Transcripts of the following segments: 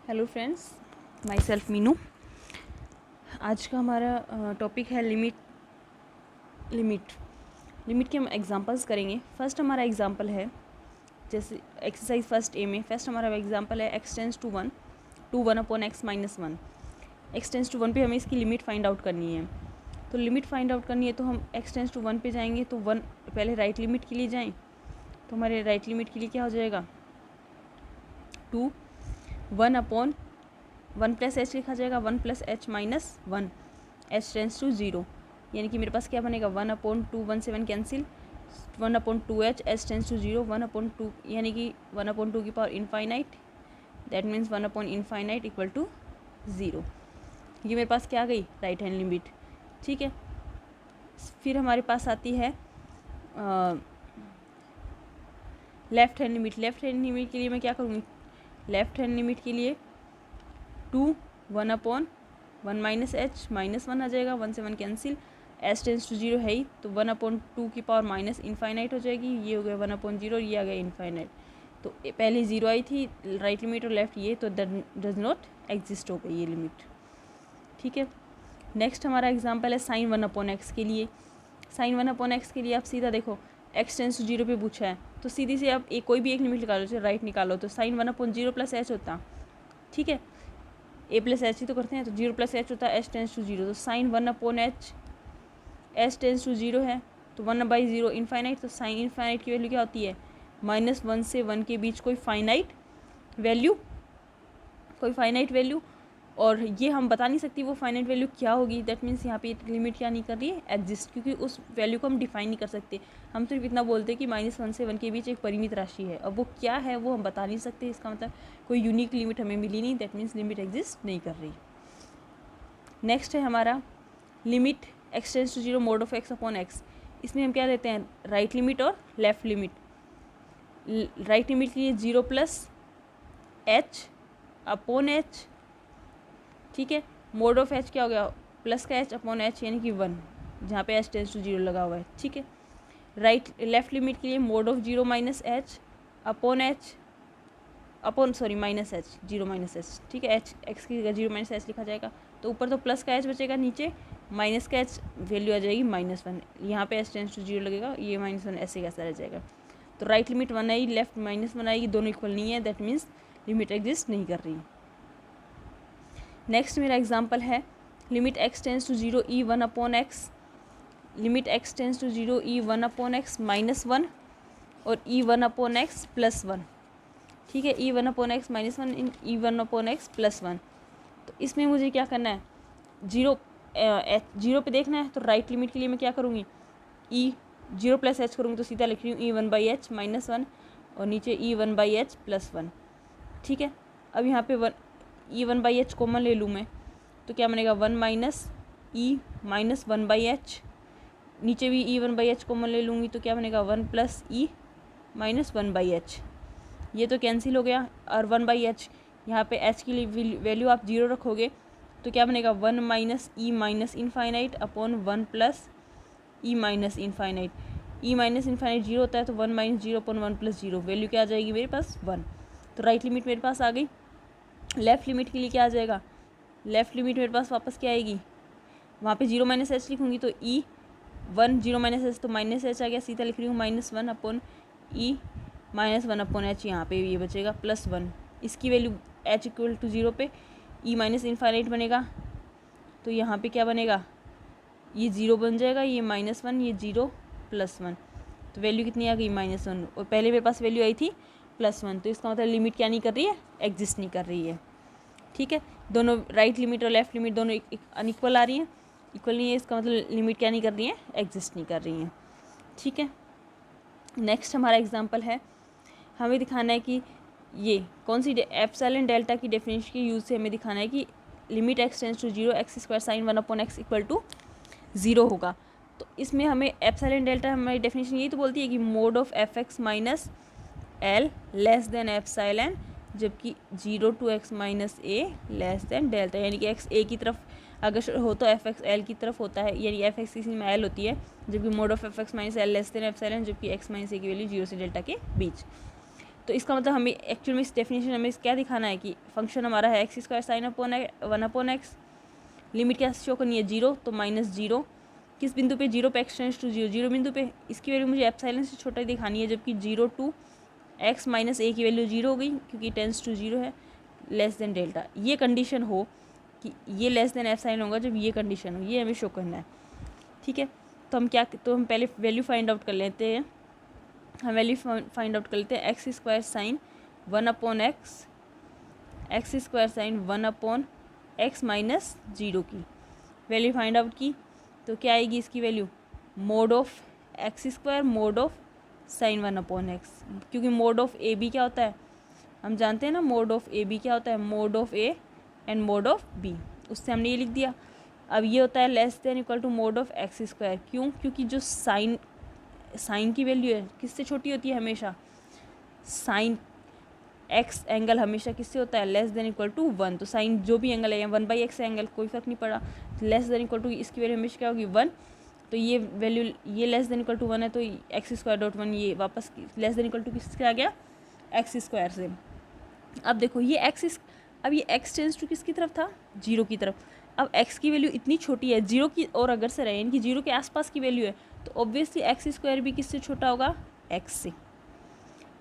Hello friends, my self Meenu. आज का हमारा टॉपिक है लिमिट के हम एग्जांपल्स करेंगे। फर्स्ट हमारा एग्जांपल है, जैसे एक्सरसाइज फर्स्ट ए में फर्स्ट हमारा एग्जांपल है x tends to 1 to 1 upon x minus 1। x tends to 1 पे हमें इसकी लिमिट फाइंड आउट करनी है। तो लिमिट फाइंड आउट करनी है तो हम x टेंस टू 1 पे जाएंगे, तो 1 पहले राइट लिमिट के लिए जाएँ तो हमारे राइट लिमिट के लिए क्या हो जाएगा, 2 1 अपॉन 1 प्लस एच लिखा जाएगा, 1 plus H minus 1, H tends to 0, यानी कि मेरे पास क्या बनेगा 1 upon 2, 1 7 cancel, 1 upon 2h, H tends to 0, 1 upon 2 यानी कि 1 अपॉन 2 की power infinite, that means 1 upon infinite equal to 0। ये मेरे पास क्या आ गई, राइट हैंड लिमिट। ठीक है, फिर हमारे पास आती है left hand limit. Left hand limit के लिए मैं क्या करूँगी, लेफ्ट हैंड लिमिट के लिए 2 1 अपॉन 1 माइनस एच माइनस 1 आ जाएगा, 1 से 1 कैंसिल, एच टेंस टू 0 है ही तो 1 अपॉन 2 की पावर माइनस इनफाइनाइट हो जाएगी, ये हो गया 1 अपॉन 0, ये आ गया इनफाइनाइट। तो पहले 0 आई थी राइट लिमिट और लेफ्ट ये, तो डज नॉट एग्जिस्ट हो गई ये लिमिट। ठीक है, नेक्स्ट हमारा एग्जाम्पल है साइन 1 अपॉन एक्स के लिए। साइन 1 अपॉन एक्स के लिए आप सीधा देखो, एक्स टेंस टू 0 पे पूछा है तो सीधी से आप कोई भी एक लिमिट निकालो, चाहे राइट निकालो, तो साइन 1 अपॉन 0 प्लस एच होता। ठीक है, ए प्लस एच ही तो करते हैं, तो 0 प्लस एच होता है, एच टेंस टू 0, तो sine 1 upon H, H tends to 0 है तो 1/0 इनफाइनाइट, तो साइन इनफाइनाइट की वैल्यू क्या होती है, -1 से 1 के बीच कोई फाइनाइट वैल्यू, और ये हम बता नहीं सकती वो फाइनाइट वैल्यू क्या होगी। दैट मीन्स यहाँ पे लिमिट क्या नहीं कर रही है, एग्जिस्ट, क्योंकि उस वैल्यू को हम डिफाइन नहीं कर सकते। हम सिर्फ इतना बोलते हैं कि -1 से 1 के बीच एक परिमित राशि है, अब वो क्या है वो हम बता नहीं सकते। इसका मतलब कोई यूनिक लिमिट हमें मिली नहीं, दैट मीन्स लिमिट एग्जिस्ट नहीं कर रही। नेक्स्ट है हमारा limit x tends to 0 mod of x upon x। इसमें हम क्या लेते हैं, राइट लिमिट और लेफ्ट लिमिट। राइट लिमिट के लिए 0 प्लस एच अपॉन एच। ठीक है, मोड ऑफ एच क्या हो गया, प्लस का एच अपॉन एच यानी कि 1, जहाँ पे एच टेंस टू 0 लगा हुआ है। ठीक है, लेफ्ट लिमिट के लिए mode of 0 minus H upon H minus H, 0 minus H. ठीक है, एच एक्स की जगह 0 माइनस एच लिखा जाएगा, तो ऊपर तो प्लस का एच बचेगा, नीचे माइनस का एच वैल्यू आ जाएगी -1, यहाँ पे एच टेंस टू 0 लगेगा, ये -1 ऐसे कैसा रह जाएगा। तो राइट लिमिट 1 आएगी, लेफ्ट -1 आएगी, दोनों इक्वल नहीं है, दैट मीन्स लिमिट एग्जिस्ट नहीं कर रही। नेक्स्ट मेरा एग्जाम्पल है limit x tends to 0 e 1 upon X. Limit x tends to 0 e 1 upon X -1 और e 1 अपॉन एक्स +1। ठीक है, e 1 अपॉन एक्स -1 इन e 1 अपॉन एक्स +1। तो इसमें मुझे क्या करना है, 0 पे देखना है, तो राइट लिमिट के लिए मैं क्या करूँगी, e 0 प्लस एच करूँगी, तो सीधा लिख रही हूँ e1/h -1 और नीचे e1/h +1। ठीक है, अब यहाँ पे e1/h कॉमन ले लूँ मैं, तो क्या बनेगा 1 माइनस e माइनस 1/h, नीचे भी e1/h कॉमन ले लूँगी तो क्या बनेगा 1 प्लस e माइनस 1/h, ये तो कैंसिल हो गया, और 1/h यहाँ पे h की वैल्यू आप 0 रखोगे तो क्या बनेगा 1 minus e minus infinite upon 1 plus e minus infinite. e minus infinite 0 होता है, तो 1 माइनस 0 अपॉन 1 प्लस 0, वैल्यू क्या आ जाएगी मेरे पास 1। तो राइट लिमिट मेरे पास आ गई। लेफ़्ट लिमिट के लिए क्या आ जाएगा, लेफ़्ट लिमिट मेरे पास वापस क्या आएगी, वहाँ पे 0 माइनस एच लिखूँगी तो e 1 0 माइनस एच तो माइनस एच आ गया, सीधा लिख रही हूँ -1 अपॉन e -1 अपॉन एच, यहाँ पे ये बचेगा +1। इसकी वैल्यू h इक्वल टू 0 पे e माइनस इनफाइनाइट बनेगा, तो यहाँ पे क्या बनेगा, ये 0 बन जाएगा, ये -1, ये 0 +1, तो वैल्यू कितनी आ गई -1, और पहले मेरे पास वैल्यू आई थी +1, तो इसका मतलब लिमिट क्या नहीं कर रही है, एग्जिस्ट नहीं कर रही है। ठीक है, दोनों राइट लिमिट और लेफ्ट लिमिट दोनों अनइक्वल आ रही हैं, इक्वल नहीं है, इसका मतलब लिमिट क्या नहीं कर रही है, एग्जिस्ट नहीं कर रही हैं। ठीक है, नेक्स्ट हमारा एग्जांपल है, हमें दिखाना है कि ये कौन सी एप्सिलॉन डेल्टा की डेफिनेशन के यूज़ से हमें दिखाना है कि limit x tends to 0 x² sine 1 upon x equal to 0 होगा। तो इसमें हमें एप्सिलॉन डेल्टा, हमारी डेफिनेशन यही तो बोलती है कि mod of fx minus l less than epsilon, जबकि 0 to x minus a less than delta, यानी कि x a की तरफ अगर हो तो fx l की तरफ होता है, यानी fx किसी में l होती है, जबकि mode of fx minus l less than epsilon, जबकि x माइनस a की वैल्यू 0 से डेल्टा के बीच। तो तो इसका मतलब हमें एक्चुअल में इस डेफिनेशन में क्या दिखाना है कि फंक्शन हमारा है x square sine upon 1/x, limit क्या शो करनी है 0, तो -0 किस बिंदु पे 0 पे एक्स टेंड्स टू 0, 0 बिंदु पे। इसकी वैल्यू मुझे एप्सिलॉन से छोटा ही दिखानी है, जबकि 0 to x - a की वैल्यू 0 हो गई क्योंकि टेंड्स टू 0 है, लेस देन डेल्टा। ये कंडीशन हो कि ये लेस देन एप्सिलॉन होगा जब ये कंडीशन हो, ये हमें शो करना है। ठीक है, तो हम पहले वैल्यू फाइंड आउट कर लेते हैं। हम वैल्यू फाइंड आउट कर लेते हैं x square sine 1/x, x square sine 1/x -0 की वैल्यू फाइंड आउट की, तो क्या आएगी इसकी value mode of X square mode of sine 1/x, क्योंकि मोड ऑफ ए बी क्या होता है हम जानते हैं ना, मोड ऑफ ए बी क्या होता है mod of A and mod of B, उससे हमने ये लिख दिया। अब ये होता है less than equal to mod of X square, क्यों? क्योंकि जो साइन की वैल्यू है किससे छोटी होती है हमेशा, साइन एक्स एंगल हमेशा किससे होता है लेस देन इक्वल टू 1, तो साइन जो भी एंगल है या 1/x एंगल कोई फर्क नहीं पड़ा, लेस देन इक्वल टू इसकी वैल्यू हमेशा क्या होगी 1, तो ये वैल्यू ये लेस देन इक्वल टू 1 है, तो एक्स स्क्वायर डॉट 1 ये वापस लेस देन इक्वल टू किससे आ गया एक्स स्क्वायर से। अब देखो ये अब ये एक्स टेंस टू किसकी तरफ था 0 की तरफ। अब एक्स की वैल्यू इतनी छोटी है 0 की और अगर से रहे यानी कि 0 के आसपास की वैल्यू है, तो ऑब्वियसली एक्स स्क्वायर भी किससे छोटा होगा एक्स से।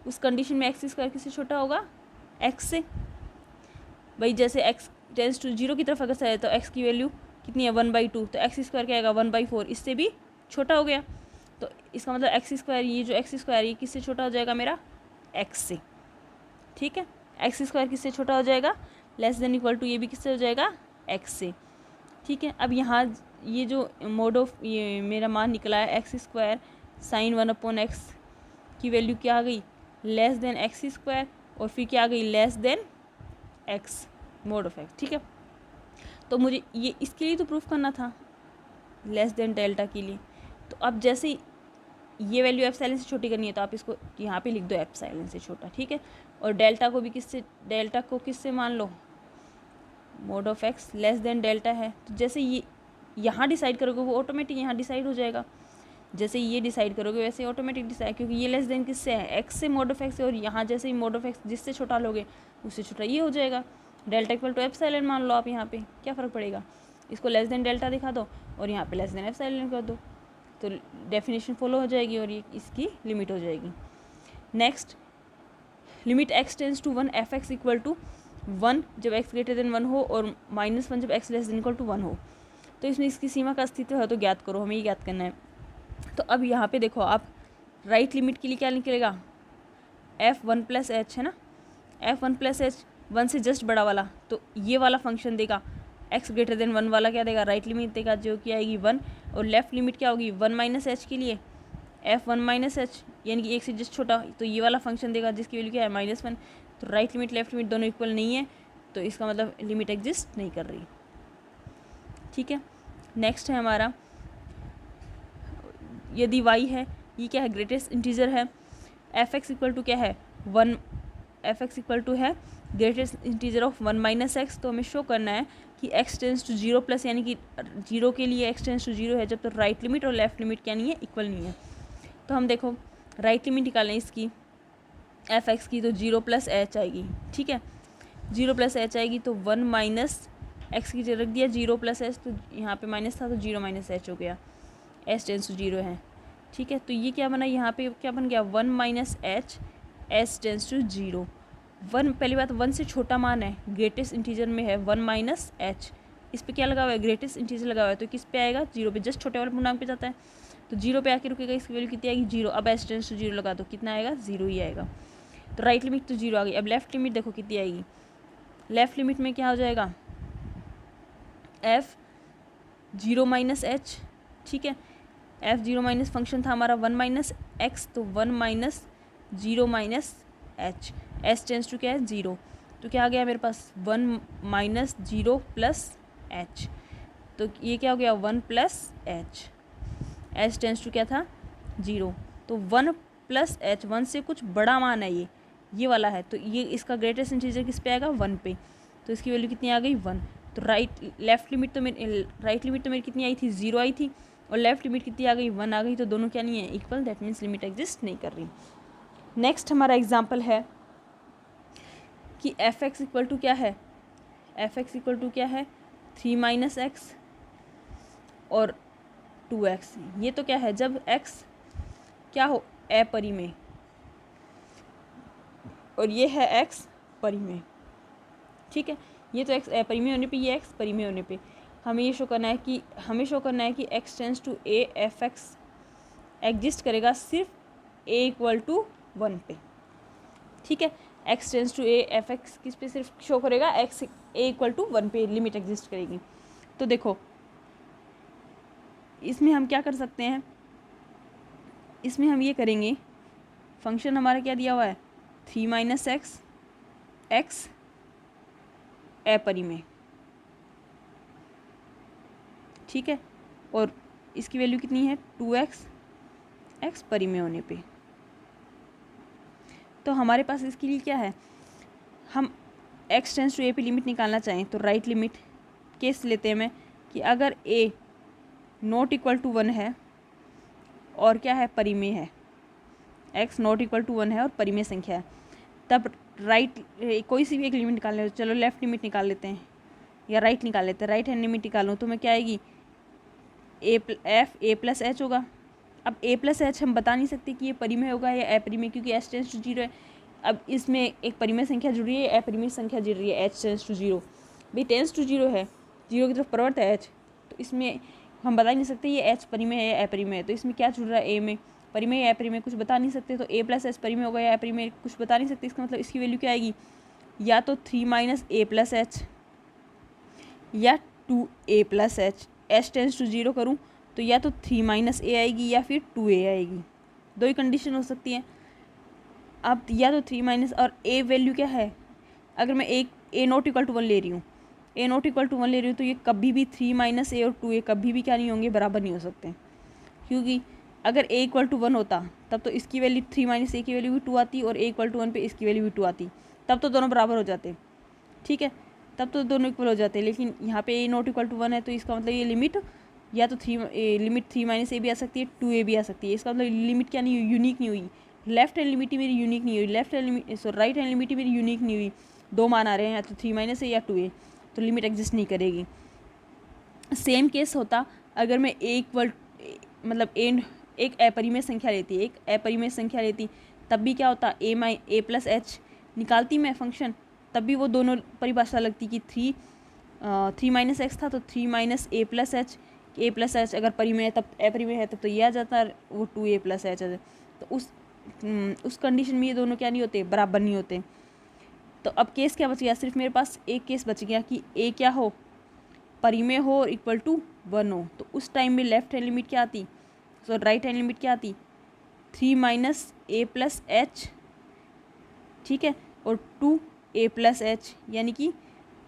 उस कंडीशन में एक्स स्क्वायर किससे छोटा होगा एक्स से। भाई जैसे एक्स टेंस टू 0 की तरफ अगर से है तो एक्स की वैल्यू कितनी है 1/2, तो एक्स स्क्वायर क्या आएगा 1/4, इससे भी छोटा हो गया। तो इसका मतलब एक्स स्क्वायर ये जो एक्स स्क्वायर ये किससे छोटा हो जाएगा मेरा एक्स से। ठीक है, एक्स स्क्वायर किससे छोटा हो जाएगा लेस देन इक्वल टू ये भी किससे हो जाएगा एक्स से। ठीक है, अब यहाँ ये जो मोड ऑफ ये मेरा मान निकला है एक्स स्क्वायर साइन 1/x की वैल्यू क्या आ गई लेस देन एक्स स्क्वायर, और फिर क्या आ गई less than x mode of x. ठीक है, तो मुझे ये इसके लिए तो प्रूफ करना था लेस देन डेल्टा के लिए। तो अब जैसे ये वैल्यू एप्सिलॉन से छोटी करनी है तो आप इसको यहाँ पे लिख दो एप्सिलॉन से छोटा। ठीक है, और डेल्टा को भी डेल्टा को किससे मान लो mode of x less than delta है, तो जैसे ये यहाँ डिसाइड करोगे वो ऑटोमेटिक यहाँ डिसाइड हो जाएगा, जैसे ये डिसाइड करोगे वैसे ऑटोमेटिक डिसाइड, क्योंकि ये लेस देन किससे है एक्स से मोड ऑफ एक्स से, और यहाँ जैसे ही मोड ऑफ एक्स जिससे छोटा लोगे उससे छोटा ये हो जाएगा। डेल्टा इक्वल टू एप्सिलॉन मान लो आप, यहाँ पे क्या फ़र्क पड़ेगा, इसको लेस देन डेल्टा दिखा दो और यहाँ पे लेस देन एप्सिलॉन कर दो, तो डेफिनेशन फॉलो हो जाएगी और ये इसकी लिमिट हो जाएगी। Next limit X tends to 1 F X equal to 1 जब x ग्रेटर देन 1 हो और -1 जब x less than equal to 1 हो, तो इसमें इसकी सीमा का अस्तित्व है तो ज्ञात करो, हमें ये ज्ञात करना है। तो अब यहाँ पे देखो आप राइट लिमिट के लिए क्या निकलेगा f1 + h है ना, f1 + h 1 से जस्ट बड़ा वाला, तो ये वाला फंक्शन देगा x ग्रेटर देन 1 वाला क्या देगा राइट लिमिट देगा जो कि आएगी 1, और लेफ्ट लिमिट क्या होगी 1 - h के लिए f1 - h यानी कि 1 से जस्ट छोटा, तो ये वाला फंक्शन देगा जिसकी वैल्यू क्या है -1। तो राइट लिमिट लेफ्ट लिमिट दोनों इक्वल नहीं है, तो इसका मतलब लिमिट एग्जिस्ट नहीं कर रही। ठीक है, नेक्स्ट है हमारा यदि y है ये क्या है ग्रेटेस्ट इंटीजर है, एफ एक्स इक्वल टू क्या है 1, एफ एक्स इक्वल टू है ग्रेटेस्ट इंटीजर ऑफ 1 - x, तो हमें शो करना है कि x टेंस टू 0 प्लस यानी कि 0 के लिए x टेंस टू 0 है जब तो राइट लिमिट और लेफ्ट लिमिट क्या नहीं है इक्वल नहीं है। तो हम देखो राइट लिमिट निकालें इसकी एफ एक्स की, तो 0 + h आएगी। ठीक है, 0 + h आएगी तो 1 - x की जगह रख दिया 0 + h, तो यहाँ पे माइनस था तो 0 - h हो गया, h टेंस टू 0 है। ठीक है, तो ये क्या बना यहाँ पे क्या बन गया 1 - h h टेंस टू 0। 1 पहली बात 1 से छोटा मान है ग्रेटेस्ट इंटीजर में है 1 - h, इस पे क्या लगा हुआ है ग्रेटेस्ट इंटीजर लगा हुआ है, तो किस पे आएगा 0 पे, जस्ट छोटे वाले पूर्णांक पे जाता है, तो 0 पे आके रुकेगा, इसकी वैल्यू कितनी आएगी 0। अब h टेंस टू 0 लगा दो कितना आएगा 0 ही आएगा, तो राइट लिमिट तो 0 आ गई। अब लेफ्ट लिमिट देखो कितनी आएगी, लेफ्ट लिमिट में क्या हो जाएगा f 0 - h। ठीक है, f 0 - फंक्शन था हमारा 1 - x, तो 1 - 0 - h, h टेंस टू क्या है 0, तो क्या आ गया मेरे पास 1 - 0 + h, तो ये क्या हो गया 1 + h, h टेंस टू क्या था 0, तो 1 + h 1 से कुछ बड़ा मान है ये वाला है, तो ये इसका ग्रेटेस्ट इंटीजर किस पे आएगा 1 पे, तो इसकी वैल्यू कितनी आ गई 1। तो राइट लिमिट तो मेरी कितनी आई थी 0 आई थी, और लेफ्ट लिमिट कितनी आ गई 1 आ गई, तो दोनों क्या नहीं है equal, that means limit exist नहीं कर रही। नेक्स्ट हमारा एग्जाम्पल है कि एफ एक्स इक्वल टू क्या है, एफ एक्स इक्वल टू क्या है 3 माइनस एक्स और 2x। ये तो क्या है जब x क्या हो अपरिमेय और ये है x परिमेय। ठीक है, ये तो x अपरिमेय होने पे, ये x परिमेय होने पे हमें ये शो करना है कि x tends to a F X exist करेगा सिर्फ a इक्वल टू 1 पे। ठीक है, x tends to a F X किस पे सिर्फ शो करेगा, x a इक्वल टू 1 पे लिमिट एग्जिस्ट करेगी। तो देखो इसमें हम क्या कर सकते हैं, इसमें हम ये करेंगे, फंक्शन हमारा क्या दिया हुआ है 3 माइनस एक्स एक्स अपरिमेय। ठीक है, और इसकी वैल्यू कितनी है 2x x परिमेय होने पे। तो हमारे पास इसके लिए क्या है, हम x टेंस टू a पे लिमिट निकालना चाहें तो राइट लिमिट केस लेते हैं मैं कि अगर a नॉट इक्वल टू 1 है और क्या है परिमेय है, x नॉट इक्वल टू 1 है और परिमेय संख्या है, तब राइट कोई सी भी एक लिमिट निकाल ले, चलो लेफ्ट लिमिट निकाल लेते हैं या राइट निकाल लेते हैं, राइट हैंड लिमिट निकालूँ तो मैं क्या आएगी a प्लस एच होगा। अब a प्लस एच हम बता नहीं सकते कि ये परिमेय होगा या अपरिमेय, क्योंकि h टेंस टू 0 है। अब इसमें एक परिमेय संख्या जुड़ रही है, अपरिमेय संख्या जुड़ रही है, h टेंस टू 0 भाई टेंस टू 0 है, 0 की तरफ प्रवृत्त है h, तो इसमें हम बता ही नहीं सकते ये h परिमेय है या अपरिमेय है। तो इसमें क्या जुड़ रहा है a में, परिमेय या अपरिमेय कुछ बता नहीं सकते, तो a प्लस एच परिमेय होगा या अपरिमेय कुछ बता नहीं सकते। इसका मतलब इसकी वैल्यू क्या आएगी, या तो 3 माइनस a प्लस एच या 2a plus H. h tends to 0 करूँ तो या तो 3 माइनस a आएगी या फिर 2a आएगी, दो ही कंडीशन हो सकती हैं। अब या तो 3 माइनस और a वैल्यू क्या है, अगर मैं एक a नॉट इक्वल टू 1 ले रही हूँ, a नॉट इक्वल टू 1 ले रही हूँ तो ये कभी भी 3 माइनस a और 2a कभी भी क्या नहीं होंगे, बराबर नहीं हो सकते, क्योंकि अगर a इक्वल टू 1 होता तब तो इसकी वैल्यू 3 माइनस a की वैल्यू भी 2 आती और a इक्वल टू 1 पे इसकी वैल्यू भी 2 आती, तब तो दोनों बराबर हो जाते। ठीक है, तब तो दोनों इक्वल हो जाते, लेकिन यहाँ पे a नॉट इक्वल टू 1 है तो इसका मतलब ये लिमिट या तो लिमिट 3 माइनस a भी आ सकती है, 2a भी आ सकती है। इसका मतलब लिमिट क्या नहीं हुई, यूनिक नहीं हुई, लेफ्ट हैंड लिमिट ही मेरी यूनिक नहीं हुई, left hand limit so right hand limit ही मेरी यूनिक नहीं हुई, दो मान आ रहे हैं या तो 3 माइनस a या 2a, तो लिमिट एग्जिस्ट नहीं करेगी। सेम केस होता अगर मैं a इक्वल मतलब एक अपरिमेय संख्या लेती, एक अपरिमेय संख्या लेती, तब भी क्या होता a प्लस एच निकालती मैं फंक्शन, तब भी वो दोनों परिभाषा लगती कि 3 माइनस एक्स था तो 3 minus a plus H, a plus H अगर परिमेय है तब अपरिमेय है तब तो ये आ जाता, वो 2a प्लस एच है। तो उस कंडीशन में ये दोनों क्या नहीं होते, बराबर नहीं होते। तो अब केस क्या बच गया, सिर्फ मेरे पास एक केस बच गया कि a क्या हो, परिमेय हो और इक्वल टू 1 हो, तो उस टाइम में लेफ्ट हैंड लिमिट क्या आती, सो राइट हैंड लिमिट क्या आती 3 माइनस a प्लस एच। ठीक है, और 2a प्लस एच यानी कि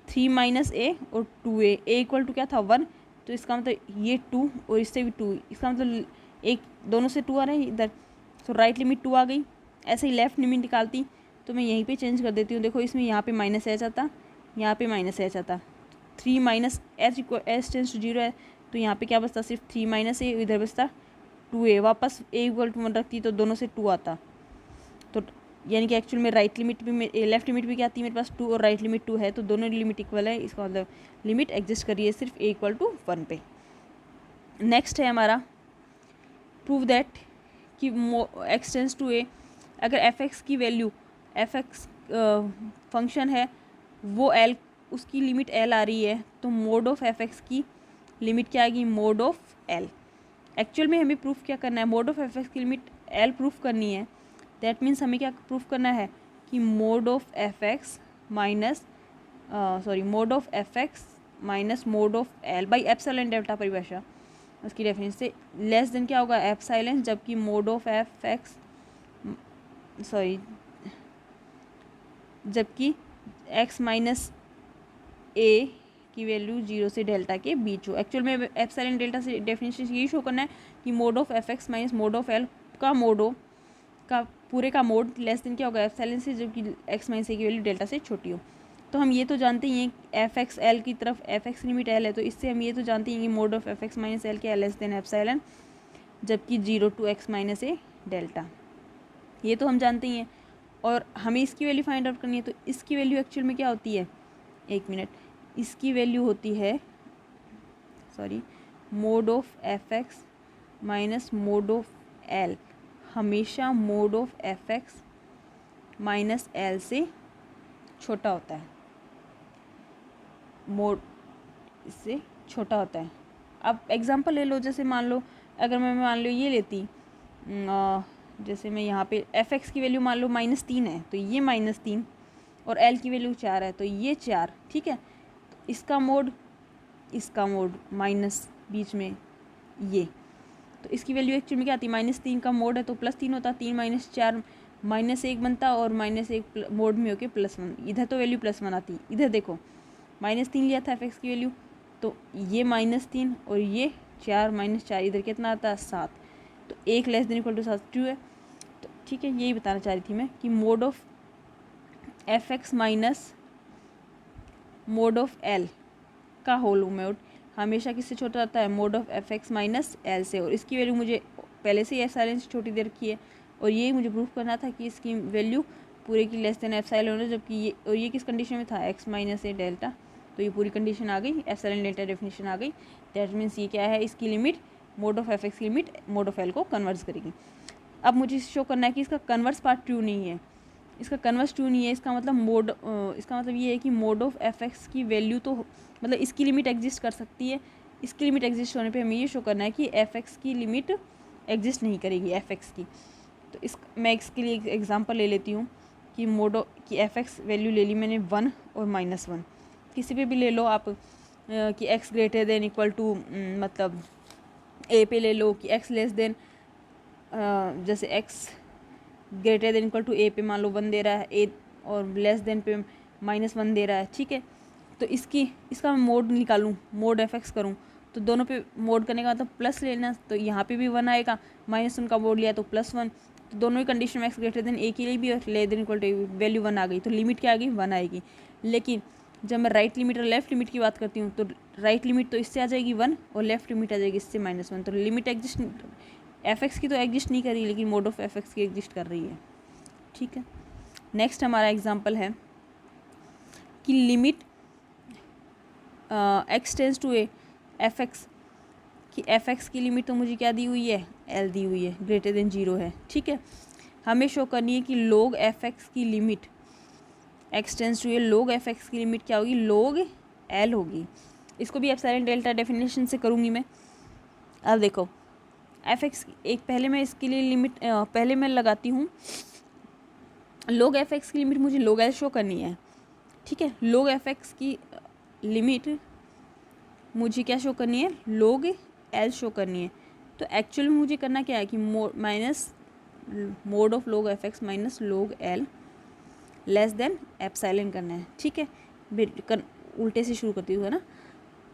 3 माइनस a और 2a, a इक्वल टू क्या था 1, तो इसका मतलब ये 2 और इससे भी 2, इसका मतलब एक दोनों से 2 आ रहे हैं इधर, तो राइट लिमिट 2 आ गई। ऐसे ही लेफ्ट लिमिट निकालती तो मैं यहीं पे चेंज कर देती हूँ, देखो इसमें यहाँ पे माइनस एच आता, यहाँ पे माइनस एच आता, 3 माइनस एच टेंस टू 0 है, तो यहाँ पे क्या बचता सिर्फ 3 माइनस a, इधर बचता 2a, वापस a इक्वल टू 1 रखती तो दोनों से 2 आता, तो यानी कि एक्चुअल में राइट लिमिट भी लेफ्ट लिमिट भी क्या आती है मेरे पास 2 और राइट लिमिट 2 है, तो दोनों लिमिट इक्वल है, इसका मतलब लिमिट एग्जिस्ट कर रही है सिर्फ a इक्वल टू 1 पे। नेक्स्ट है हमारा प्रूव दैट कि x टेंस टू a, अगर एफ एक्स की वैल्यू एफ एक्स फंक्शन है वो l, उसकी लिमिट l आ रही है, तो मोड ऑफ एफ एक्स की लिमिट क्या आएगी, मोड ऑफ l। एक्चुअल में हमें प्रूफ क्या करना है, मोड ऑफ एफ एक्स की लिमिट l प्रूफ करनी है। दैट मीन्स हमें क्या प्रूफ करना है कि mod of F x minus mod of F x minus mod of l by epsilon delta परिभाषा, उसकी डेफिनेशन से लेस देन क्या होगा एप्सिलॉन, जबकि मोड ऑफ एफ एक्स जबकि x माइनस a की वैल्यू 0 से डेल्टा के बीच हो। एक्चुअल में एप्सिलॉन डेल्टा से डेफिनेशन यही शो करना है कि mod of F x minus mod of l का मोड हो, का पूरे का मोड लेस देन क्या होगा एप्सिलॉन से, जबकि x माइनस a की वैल्यू डेल्टा से छोटी हो। तो हम ये तो जानते ही हैं एफ एक्स एल की तरफ एफ एक्स लिमिट l है, तो इससे हम ये तो जानते हैं कि mod of F x minus L क्या है, लेस देन एप्सिलॉन, जबकि 0 to x minus a delta, ये तो हम जानते ही हैं। और हमें इसकी वैल्यू फाइंड आउट करनी है। तो इसकी वैल्यू एक्चुअल में क्या होती है, एक मिनट, इसकी वैल्यू होती है mod of F x minus mod of l. हमेशा mod of F x minus l से छोटा होता है, मोड इससे छोटा होता है। अब एग्जांपल ले लो, जैसे मान लो अगर मैं मान लो ये लेती, जैसे मैं यहाँ पे एफ एक्स की वैल्यू मान लो -3 है, तो ये -3 और एल की वैल्यू 4 है, तो ये 4, ठीक है। तो इसका मोड माइनस बीच में ये, तो इसकी वैल्यू एक्चुअली में क्या आती है, -3 का मोड है तो +3 होता, 3 - 4 -1 बनता और -1 मोड में होके +1, इधर तो वैल्यू +1 आती। इधर देखो -3 लिया था एफ एक्स की वैल्यू, तो ये -3 और ये 4 - 4 इधर कितना आता है 7, तो 1 < 7 ट्रू है। तो ठीक है, यही बताना चाह रही थी मैं कि mod of F x minus mod of L का होल मोड हमेशा किससे छोटा रहता है, mod of F x minus l से। और इसकी वैल्यू मुझे पहले से ही एप्सिलॉन से छोटी दे रखी है और ये मुझे प्रूफ करना था कि इसकी वैल्यू पूरे की लेस देन एप्सिलॉन है, जबकि ये और ये किस कंडीशन में था, एक्स माइनस ए डेल्टा। तो ये पूरी कंडीशन आ गई, एप्सिलॉन डेल्टा डेफिनेशन आ गई। दैट मीन्स ये क्या है, इसकी limit mode of F X की लिमिट मोड ऑफ एल को कन्वर्स करेगी। अब मुझे शो करना है कि इसका कन्वर्स पार्ट ट्रू नहीं है, इसका कन्वर्स ट्रू नहीं है, इसका मतलब ये है कि मोड ऑफ एफ एक्स की वैल्यू तो मतलब इसकी लिमिट एग्जिस्ट कर सकती है, इसकी लिमिट एग्जिस्ट होने पे हमें ये शो करना है कि एफ एक्स की लिमिट एग्जिस्ट नहीं करेगी एफ एक्स की। तो मैं इसके लिए एग्जांपल ले लेती हूँ कि की एफ एक्स वैल्यू ले ली मैंने 1 और -1, किसी पे भी ले लो आप, कि x greater than equal to मतलब a पे ले लो, कि x लेस देन जैसे x greater than equal to a पे मान लो 1 दे रहा है, a और लेस देन पे -1 दे रहा है, ठीक है। तो इसका मैं मोड निकालूँ, मोड एफ एक्स करूँ, तो दोनों पे मोड करने का मतलब प्लस लेना, तो यहाँ पे भी 1 आएगा, -1 का मोड लिया तो +1, तो दोनों ही कंडीशन में x ग्रेटर देन a के लिए भी और less than equal to value 1 आ गई, तो लिमिट क्या आ गई, 1 आएगी। लेकिन जब मैं राइट लिमिट और लेफ्ट लिमिट की बात करती हूँ, तो राइट लिमिट तो इससे आ जाएगी 1 और लेफ्ट लिमिट आ जाएगी इससे -1, तो लिमिट एग्जिस्ट एफ एक्स की तो एग्जिस्ट नहीं कर रही, लेकिन मोड ऑफ एफ एक्स की एग्जिस्ट कर रही है, ठीक है। नेक्स्ट हमारा एग्जांपल है कि limit X tends to A F X, कि एफ एक्स की लिमिट तो मुझे क्या दी हुई है, एल दी हुई है, ग्रेटर देन 0 है, ठीक है। हमें शो करनी है कि लोग एफ एक्स की लिमिट एक्स टेंस टू ए, लोग एफ एक्स की लिमिट क्या होगी, लोग एल होगी। इसको भी एप्सिलॉन डेल्टा डेफिनेशन से करूँगी मैं। अब देखो एफ एक्स एक पहले मैं इसके लिए लिमिट पहले मैं लगाती हूँ, लोग एफ एक्स की लिमिट मुझे लोग एल शो करनी है, ठीक है। लोग एफ एक्स की लिमिट मुझे क्या शो करनी है, लोग एल शो करनी है। तो एक्चुअली मुझे करना क्या है कि मोड ऑफ लोग एफ एक्स माइनस लोग एल लेस देन एप्सिलॉन करना है, ठीक है। उल्टे से शुरू करती हूँ, है ना।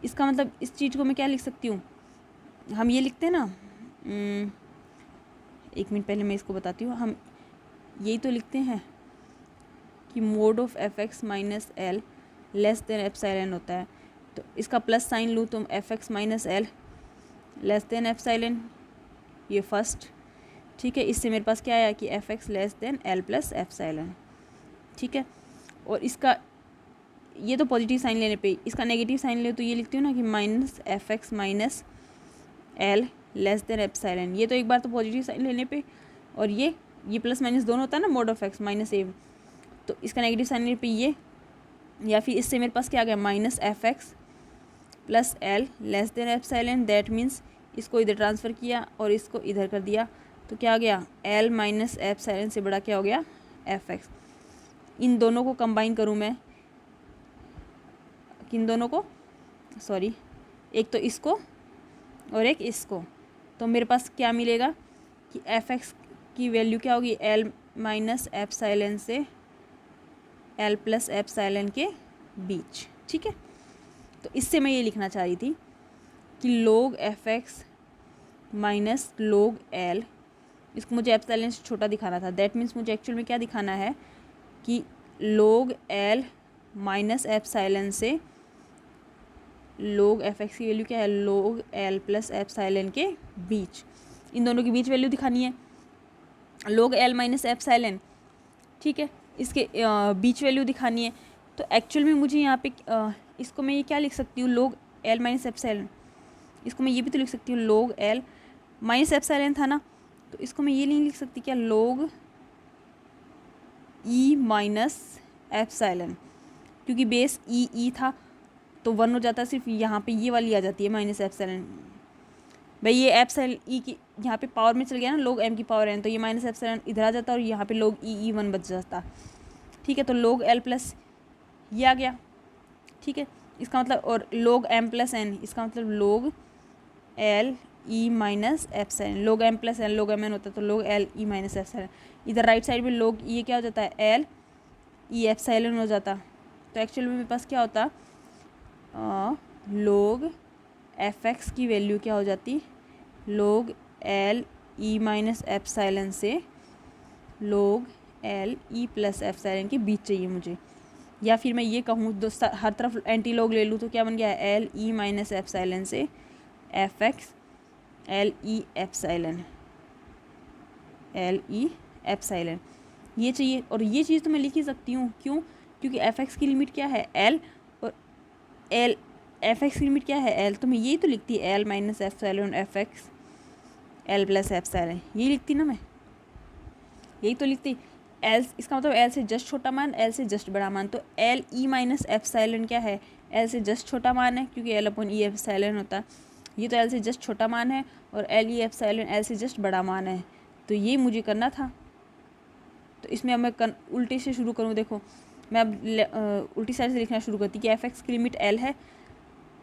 इसका मतलब इस चीज़ को मैं क्या लिख सकती हूँ, हम ये लिखते हैं ना, एक मिनट पहले मैं इसको बताती हूँ, हम यही तो लिखते हैं कि mod of F x minus L less than epsilon होता है। तो इसका प्लस साइन लूँ तो F x minus L less than epsilon, ये फर्स्ट, ठीक है। इससे मेरे पास क्या आया कि F x less than L plus epsilon, ठीक है। और इसका ये तो पॉजिटिव साइन लेने पे, इसका नेगेटिव साइन ले तो ये लिखती हूँ ना कि minus F x minus L less than epsilon, ये तो एक बार तो पॉजिटिव साइन लेने पे, और ये प्लस माइनस दोनों होता है ना, मोड ऑफ एक्स माइनस ए, तो इसका नेगेटिव साइन लेने पे ये, या फिर इससे मेरे पास क्या आ गया, minus F x plus L less than epsilon. That means इसको इधर ट्रांसफ़र किया और इसको इधर कर दिया, तो क्या आ गया, एल माइनस एप्सिलॉन से बड़ा क्या हो गया, एफ एक्स। इन दोनों को कंबाइन करूँ मैं, किन दोनों को, सॉरी, एक तो इसको और एक इसको, तो मेरे पास क्या मिलेगा कि एफ एक्स की वैल्यू क्या होगी, एल माइनस एप्सिलॉन से एल प्लस एप्सिलॉन के बीच, ठीक है। तो इससे मैं ये लिखना चाह रही थी कि लोग एफ एक्स माइनस लोग एल, इसको मुझे एप्सिलॉन से छोटा दिखाना था। दैट मीन्स मुझे एक्चुअल में क्या दिखाना है कि लोग एल माइनस एप्सिलॉन से लोग एफ एक्स की वैल्यू क्या है, लोग एल प्लस एप्सिलॉन के बीच, इन दोनों के बीच वैल्यू दिखानी है। लोग एल माइनस एप्सिलॉन ठीक है, इसके बीच वैल्यू दिखानी है। तो एक्चुअल में मुझे यहाँ पे इसको मैं ये क्या लिख सकती हूँ, log L माइनस एप्सिलॉन। इसको मैं ये भी तो लिख सकती हूँ log L माइनस एप्सिलॉन था ना, तो इसको मैं ये नहीं लिख सकती क्या, log E माइनस एप्सिलॉन, क्योंकि बेस ई था तो 1 हो जाता है, सिर्फ यहाँ पे ये वाली आ जाती है माइनस एप्सिलॉन। भाई ये एप्सिलॉन ई की यहाँ पे पावर में चल गया ना, log M की पावर n, तो ये माइनस एप्सिलॉन इधर आ जाता और यहाँ पे log E 1 बच जाता। ठीक है, तो log L प्लस ये आ गया। ठीक है, इसका मतलब, और log M प्लस n, इसका मतलब log L E minus epsilon. log M plus n log M n होता है, तो log L E minus epsilon. इधर राइट साइड में log ये क्या हो जाता है, L E एप्सिलॉन हो जाता। तो एक्चुअली में मेरे पास क्या होता, log fx की वैल्यू क्या हो जाती, log L E minus epsilon से log L E plus epsilon के बीच चाहिए मुझे। या फिर मैं ये कहूँ हर तरफ एंटी लॉग ले लूँ तो क्या बन गया, L E माइनस एप्सिलॉन से fx L E epsilon, L E epsilon ये चाहिए। और ये चीज़ तो मैं लिख ही सकती हूँ, क्यों, क्योंकि fx की लिमिट क्या है L, और L fx की लिमिट क्या है L, तो मैं यही तो लिखती L minus epsilon fx L plus epsilon, यही लिखती ना मैं, यही तो लिखती। L इसका मतलब L से जस्ट छोटा मान, L से जस्ट बड़ा मान, तो L E माइनस एप्सिलॉन क्या है, L से जस्ट छोटा मान है, क्योंकि L अपॉन E एप्सिलॉन होता है। ये तो L से जस्ट छोटा मान है, और L E एप्सिलॉन L से जस्ट बड़ा मान है, तो ये मुझे करना था। तो इसमें अब मैं उल्टे से शुरू करूँ, देखो मैं अब उल्टी साइड से लिखना शुरू करती कि fx की लिमिट L है,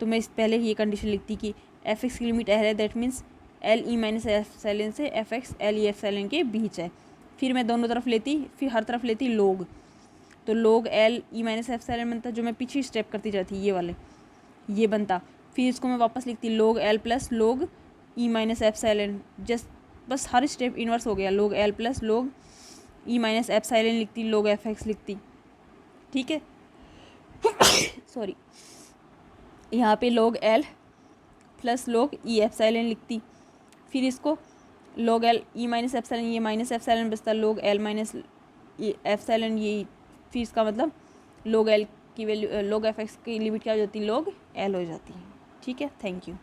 तो मैं इस पहले ये कंडीशन लिखती कि fx की लिमिट L है, that means L E minus epsilon से fx L E एप्सिलॉन के बीच है। फिर मैं दोनों तरफ लेती, फिर हर तरफ लेती log, तो log L E minus epsilon बनता, जो मैं पीछे स्टेप करती जाती ये वाले, ये बनता। फिर इसको मैं वापस लिखती log L plus log E minus epsilon, just बस हर स्टेप इन्वर्स हो गया, log L plus log E minus epsilon लिखती, log fx लिखती। ठीक है सॉरी, यहाँ पे log L plus log E epsilon लिखती। फिर इसको log L E minus epsilon, ये माइनस एप्सिलॉन बचता, log L माइनस एप्सिलॉन, ये फिर इसका मतलब log L की वैल्यू log fx की लिमिट क्या हो जाती, log L हो जाती है। ठीक है, थैंक यू।